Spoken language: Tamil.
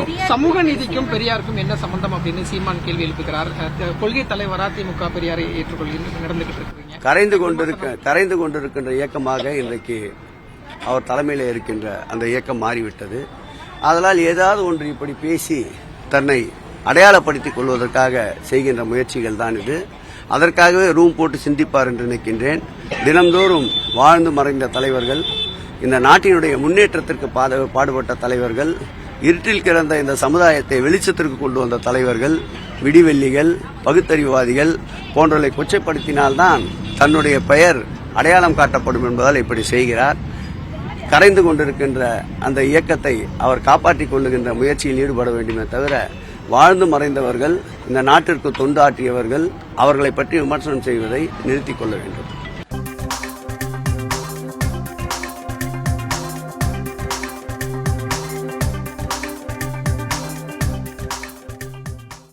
வருகின்றோம். சமூக நீதிக்கும் பெரியாருக்கும் என்ன சம்பந்தம் அப்படின்னு சீமான் கேள்வி எழுப்புகிறார். கொள்கை தலைவரா திமுக பெரியாரை ஏற்றுக்கொள்கின்ற நடந்துகிட்டு இருக்கீங்க. கரைந்து கொண்டிருக்கின்ற இயக்கமாக இன்றைக்கு அவர் தலைமையில் இருக்கின்ற அந்த இயக்கம் மாறிவிட்டது. அதனால் ஏதாவது ஒன்று இப்படி பேசி தன்னை அடையாளப்படுத்திக் கொள்வதற்காக செய்கின்ற முயற்சிகள் தான் இது. அதற்காகவே ரூம் போட்டு சிந்திப்பார் என்று நினைக்கின்றேன். தினந்தோறும் வாழ்ந்து மறைந்த தலைவர்கள், இந்த நாட்டினுடைய முன்னேற்றத்திற்கு பாடுபட்ட தலைவர்கள், இருட்டில் கிடந்த இந்த சமுதாயத்தை வெளிச்சத்திற்கு கொண்டு வந்த தலைவர்கள், விடிவெள்ளிகள், பகுத்தறிவுவாதிகள் போன்றவர்களை கொச்சைப்படுத்தினால்தான் தன்னுடைய பெயர் அடையாளம் காட்டப்படும் என்பதால் இப்படி செய்கிறார். கரைந்து கொண்டிருக்கின்ற அந்த இயக்கத்தை அவர் காப்பாற்றிக் கொள்ளுகின்ற முயற்சியில் ஈடுபட வேண்டுமே தவிர, வாழ்ந்து மறைந்தவர்கள், இந்த நாட்டிற்கு தொண்டாற்றியவர்கள், அவர்களை பற்றி விமர்சனம் செய்வதை நிறுத்திக் கொள்ள வேண்டும்.